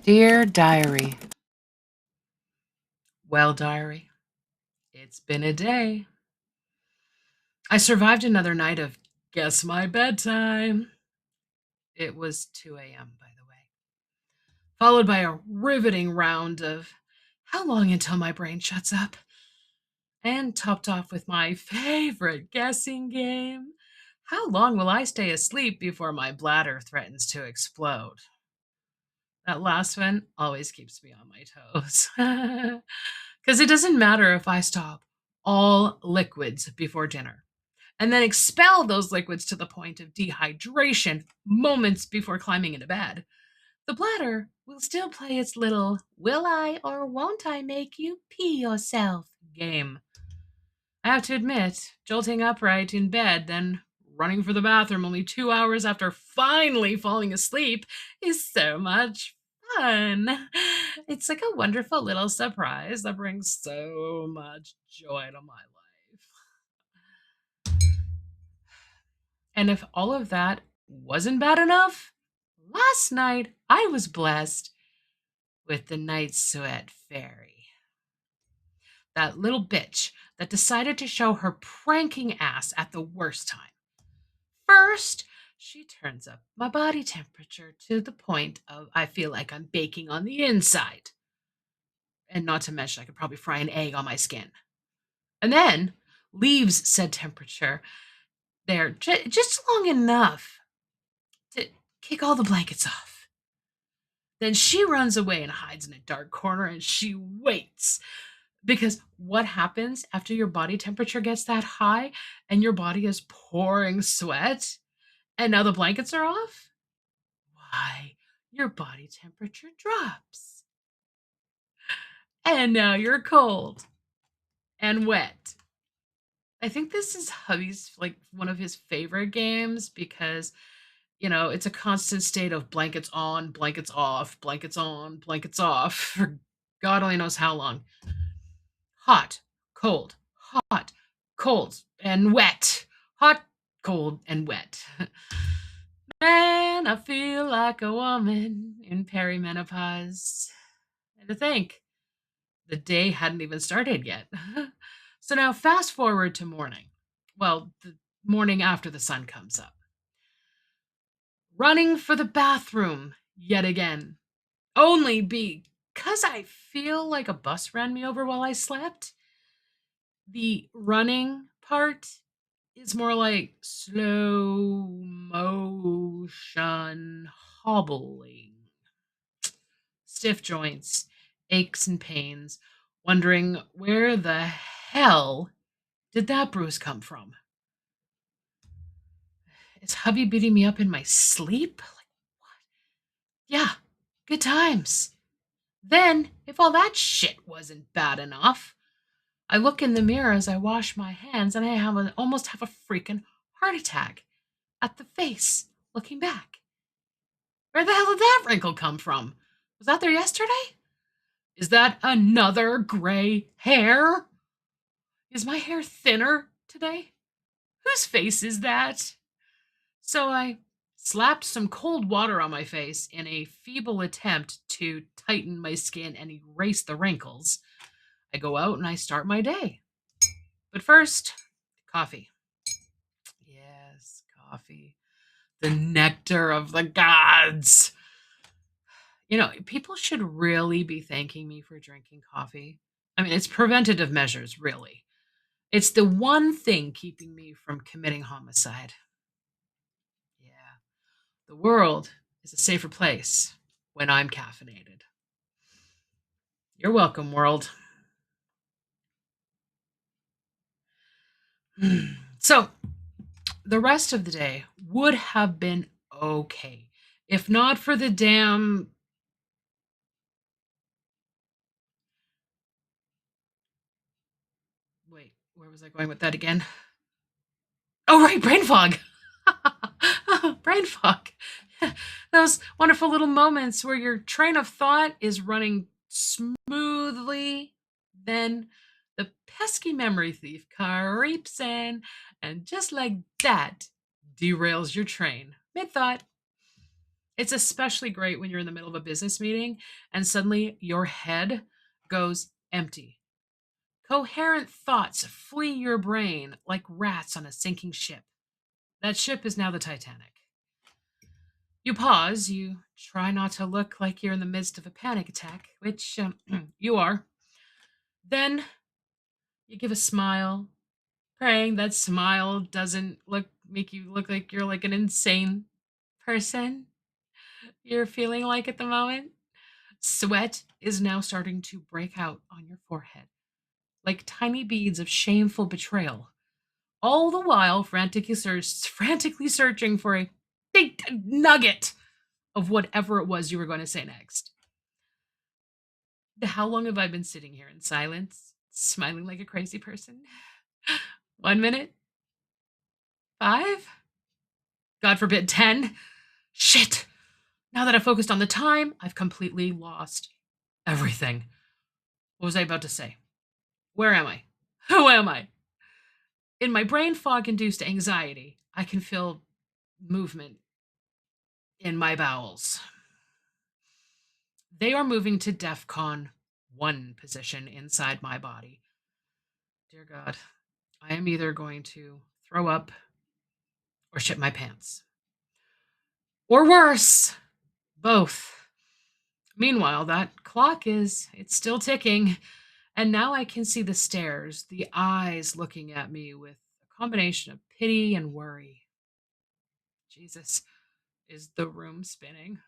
Dear Diary, well, Diary, it's been a day. I survived another night of guess my bedtime. It was 2 a.m., by the way, followed by a riveting round of how long until my brain shuts up, and topped off with my favorite guessing game. How long will I stay asleep before my bladder threatens to explode? That last one always keeps me on my toes. Because it doesn't matter if I stop all liquids before dinner and then expel those liquids to the point of dehydration moments before climbing into bed. The bladder will still play its little will I or won't I make you pee yourself game. I have to admit, jolting upright in bed, then running for the bathroom only 2 hours after finally falling asleep is so much fun. It's like a wonderful little surprise that brings so much joy to my life. And if all of that wasn't bad enough, last night I was blessed with the night sweat fairy. That little bitch that decided to show her pranking ass at the worst time. First, she turns up my body temperature to the point of I feel like I'm baking on the inside. And not to mention, I could probably fry an egg on my skin. And then leaves said temperature there just long enough to kick all the blankets off. Then she runs away and hides in a dark corner and she waits. Because what happens after your body temperature gets that high and your body is pouring sweat and now the blankets are off? Why, your body temperature drops. And now you're cold and wet. I think this is hubby's like one of his favorite games because it's a constant state of blankets on, blankets off, blankets on, blankets off for God only knows how long. Hot, hot, cold, and wet. Hot, cold, and wet. Man, I feel like a woman in perimenopause. And to think, the day hadn't even started yet. So now, fast forward to morning. Well, the morning after the sun comes up. Running for the bathroom yet again. Only because I feel like a bus ran me over while I slept. The running part is more like slow motion hobbling. Stiff joints, aches and pains, wondering where the hell did that bruise come from? Is hubby beating me up in my sleep? Like, what? Yeah, good times. Then, if all that shit wasn't bad enough, I look in the mirror as I wash my hands and I almost have a freaking heart attack at the face looking back. Where the hell did that wrinkle come from? Was that there yesterday? Is that another gray hair? Is my hair thinner today? Whose face is that? So I slapped some cold water on my face in a feeble attempt to tighten my skin and erase the wrinkles. I go out and I start my day. But first, coffee. Yes, coffee. The nectar of the gods. People should really be thanking me for drinking coffee. I mean, it's preventative measures, really. It's the one thing keeping me from committing homicide. Yeah, the world is a safer place when I'm caffeinated. You're welcome, world. So, the rest of the day would have been okay if not for the damn. Wait, where was I going with that again? Oh, right, brain fog. Brain fog. Those wonderful little moments where your train of thought is running smoothly, then the pesky memory thief creeps in and just like that derails your train mid thought. It's especially great when you're in the middle of a business meeting and suddenly your head goes empty. Coherent thoughts flee your brain like rats on a sinking ship. That ship is now the Titanic. You pause, you try not to look like you're in the midst of a panic attack, which you are. Then you give a smile, praying that smile doesn't make you look like you're like an insane person you're feeling like at the moment. Sweat is now starting to break out on your forehead, like tiny beads of shameful betrayal, all the while frantically searching for a big nugget of whatever it was you were going to say next. How long have I been sitting here in silence, smiling like a crazy person? 1 minute? 5? God forbid, 10? Shit! Now that I've focused on the time, I've completely lost everything. What was I about to say? Where am I? Who am I? In my brain fog induced anxiety, I can feel movement in my bowels. They are moving to DEFCON 1 position inside my body. Dear God, I am either going to throw up or shit my pants. Or worse, both. Meanwhile, that clock it's still ticking, and now I can see the stares, the eyes looking at me with a combination of pity and worry. Jesus, is the room spinning?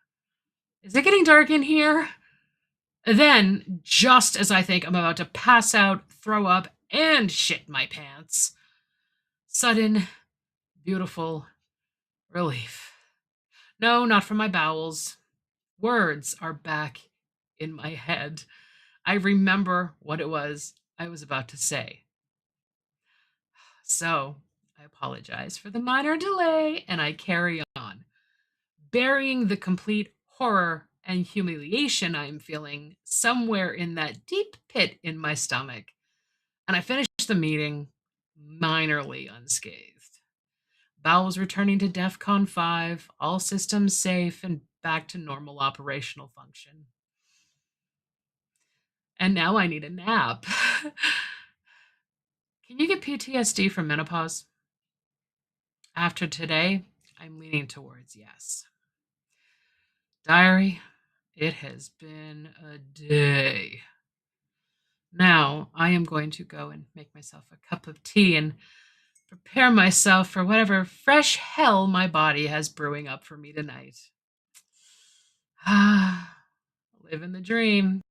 Is it getting dark in here? Then, just as I think I'm about to pass out, throw up, and shit my pants, sudden, beautiful relief. No, not from my bowels. Words are back in my head. I remember what it was I was about to say. So, I apologize for the minor delay and I carry on, burying the complete horror and humiliation I'm feeling somewhere in that deep pit in my stomach. And I finished the meeting minorly unscathed. Bowels returning to DEFCON 5, all systems safe and back to normal operational function. And now I need a nap. Can you get PTSD from menopause? After today, I'm leaning towards yes. Diary, it has been a day. Now I am going to go and make myself a cup of tea and prepare myself for whatever fresh hell my body has brewing up for me tonight. Ah, living the dream.